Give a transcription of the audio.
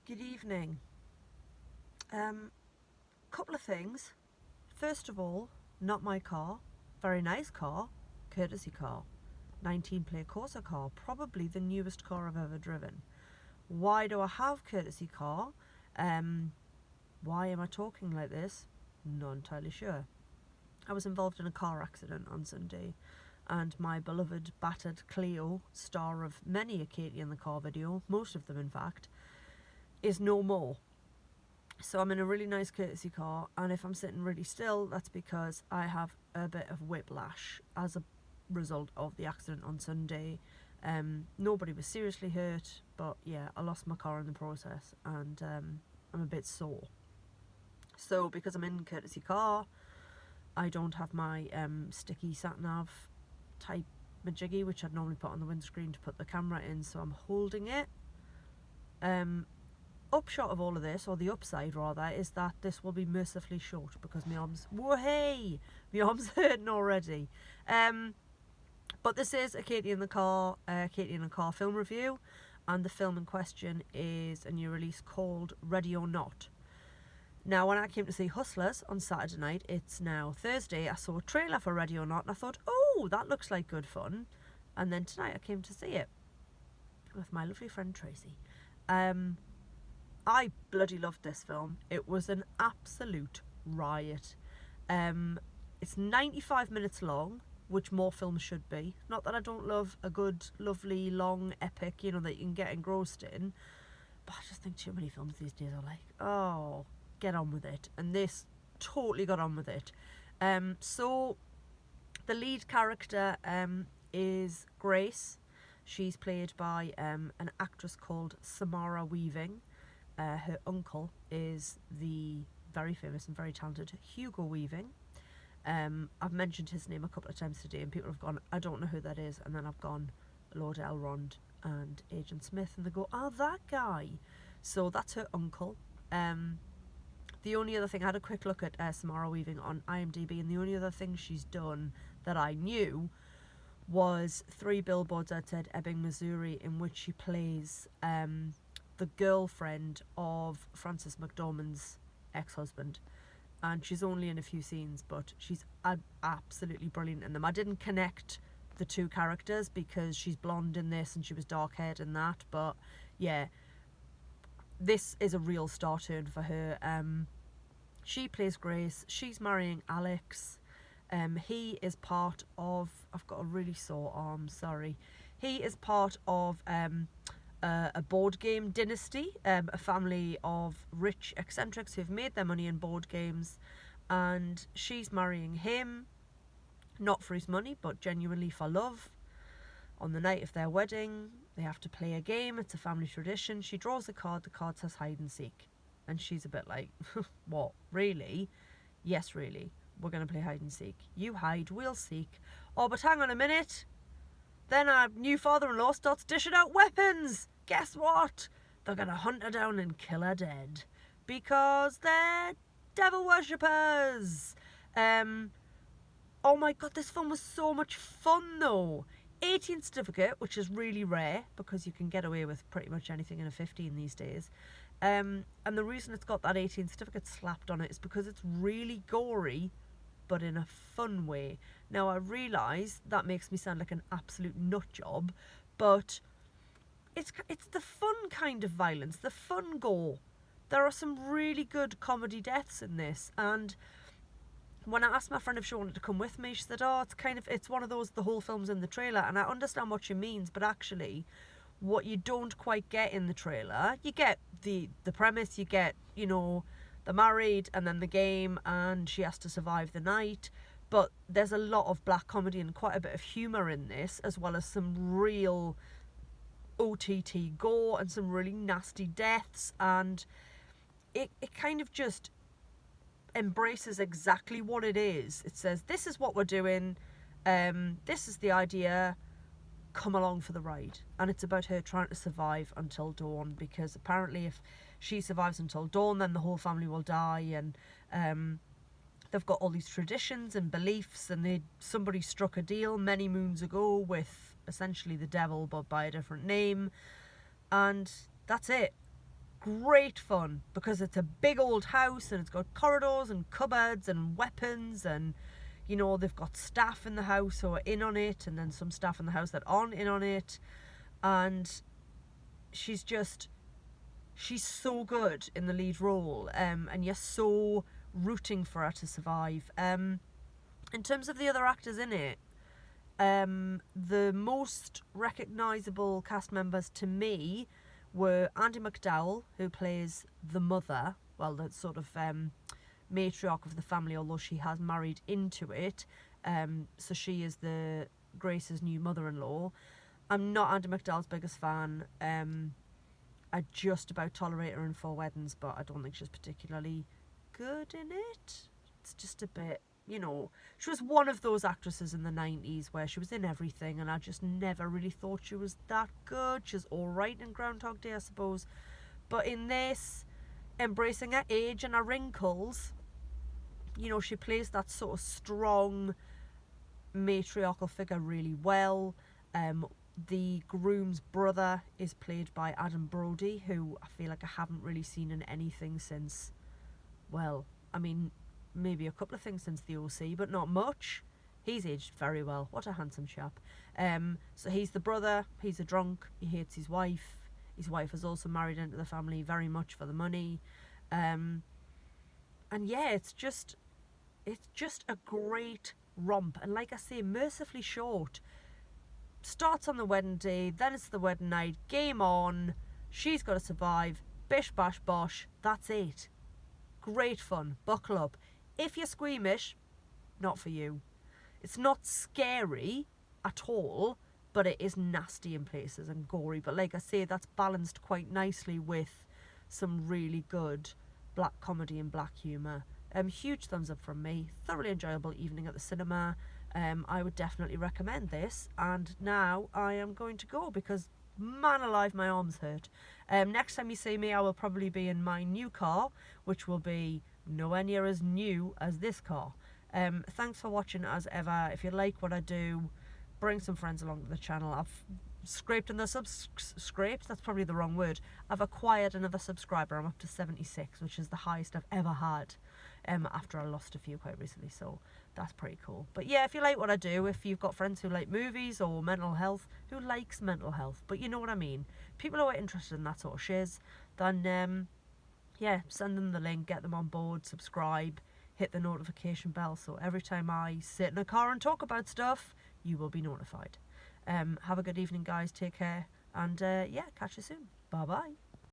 Good evening. Couple of things. First of all, not my car. Very nice car. Courtesy car. 19-plate Corsa car. Probably the newest car I've ever driven. Why do I have courtesy car? Why am I talking like this? Not entirely sure. I was involved in a car accident on Sunday, and my beloved battered Clio, star of many a Katie in the car video, most of them in fact, is no more. So I'm in a really nice courtesy car, and if I'm sitting really still, that's because I have a bit of whiplash as a result of the accident on Sunday. Nobody was seriously hurt, but yeah, I lost my car in the process, and I'm a bit sore. So because I'm in courtesy car, I don't have my sticky sat-nav type majiggy, which I'd normally put on the windscreen to put the camera in, so I'm holding it. Upshot of all of this, or the upside rather, is that this will be mercifully short because my arm's hurting already. But this is a Katie in the Car film review, and the film in question is a new release called Ready or Not. Now, when I came to see Hustlers on Saturday night, it's now Thursday, I saw a trailer for Ready or Not, and I thought, oh, that looks like good fun. And then tonight I came to see it with my lovely friend Tracy. I bloody loved this film. It was an absolute riot. It's 95 minutes long, which more films should be. Not that I don't love a good, lovely, long epic, that you can get engrossed in, but I just think too many films these days are like, oh, get on with it. And this totally got on with it. So the lead character is Grace. She's played by an actress called Samara Weaving. Her uncle is the very famous and very talented Hugo Weaving. I've mentioned his name a couple of times today, and people have gone, I don't know who that is, and then I've gone, Lord Elrond and Agent Smith, and they go, oh, that guy. So that's her uncle. The only other thing, I had a quick look at Samara Weaving on IMDb, and the only other thing she's done that I knew was 3 Billboards Outside Ebbing, Missouri, in which she plays the girlfriend of Frances McDormand's ex-husband, and she's only in a few scenes, but she's absolutely brilliant in them. I didn't connect the two characters because she's blonde in this and she was dark-haired in that, but yeah, this is a real star turn for her. She plays Grace. She's marrying Alex. He is part of, I've got a really sore arm, sorry. He is part of a board game dynasty, a family of rich eccentrics who've made their money in board games, and she's marrying him, not for his money, but genuinely for love. On the night of their wedding, they have to play a game. It's a family tradition. She draws a card. The card says hide and seek, and she's a bit like, what, really? Yes, really, we're going to play hide and seek. You hide, we'll seek. Oh, but hang on a minute. Then our new father-in-law starts dishing out weapons. Guess what? They're going to hunt her down and kill her dead. Because they're devil worshippers. Oh my god, this film was so much fun though. 18 certificate, which is really rare because you can get away with pretty much anything in a 15 these days. And the reason it's got that 18 certificate slapped on it is because it's really gory, but in a fun way. Now, I realise that makes me sound like an absolute nut job, but it's the fun kind of violence, the fun gore. There are some really good comedy deaths in this, and when I asked my friend if she wanted to come with me, she said, oh, it's one of those, the whole film's in the trailer, and I understand what she means, but actually, what you don't quite get in the trailer, you get the premise, you get, they're married, and then the game, and she has to survive the night, but there's a lot of black comedy and quite a bit of humour in this, as well as some real OTT gore and some really nasty deaths, and it kind of just embraces exactly what it is. It says, this is what we're doing, this is the idea, come along for the ride. And it's about her trying to survive until dawn, because apparently if she survives until dawn, then the whole family will die, and they've got all these traditions and beliefs, and somebody struck a deal many moons ago with essentially the devil, but by a different name, and that's it. great fun because it's a big old house and it's got corridors and cupboards and weapons, and you know, they've got staff in the house who are in on it, and then some staff in the house that aren't in on it, and she's so good in the lead role, and you're so rooting for her to survive. In terms of the other actors in it, the most recognisable cast members to me were Andie MacDowell, who plays the mother, well, the sort of matriarch of the family, although she has married into it. So she is Grace's new mother-in-law. I'm not Andie MacDowell's biggest fan. I just about tolerate her in Four Weddings, but I don't think she's particularly good in it. It's just a bit, you know, she was one of those actresses in the 90s where she was in everything, and I just never really thought she was that good. She's alright in Groundhog Day, I suppose, but in this, embracing her age and her wrinkles, you know, she plays that sort of strong matriarchal figure really well. The groom's brother is played by Adam Brody, who I feel like I haven't really seen in anything since, well, I mean, maybe a couple of things since the OC, but not much. He's aged very well. What a handsome chap. So he's the brother. He's a drunk. He hates his wife. His wife is also married into the family very much for the money. And yeah, it's just a great romp. And like I say, mercifully short. Starts on the wedding day, then it's the wedding night, game on, she's got to survive, bish bash bosh, that's it. Great fun, buckle up. If you're squeamish, not for you. It's not scary at all, but it is nasty in places and gory. But like I say, that's balanced quite nicely with some really good black comedy and black humour. Huge thumbs up from me. Thoroughly enjoyable evening at the cinema. I would definitely recommend this, and now I am going to go because, man alive, my arms hurt. Next time you see me, I will probably be in my new car, which will be nowhere near as new as this car. Thanks for watching as ever. If you like what I do, bring some friends along to the channel. I've scraped another that's probably the wrong word. I've acquired another subscriber. I'm up to 76, which is the highest I've ever had, after I lost a few quite recently, so that's pretty cool. But yeah, if you like what I do, if you've got friends who like movies or mental health, who likes mental health, but you know what I mean, people who are interested in that sort of shiz, then yeah, send them the link, get them on board, subscribe, hit the notification bell, so every time I sit in a car and talk about stuff, you will be notified. Have a good evening, guys, take care, and yeah, catch you soon. Bye bye.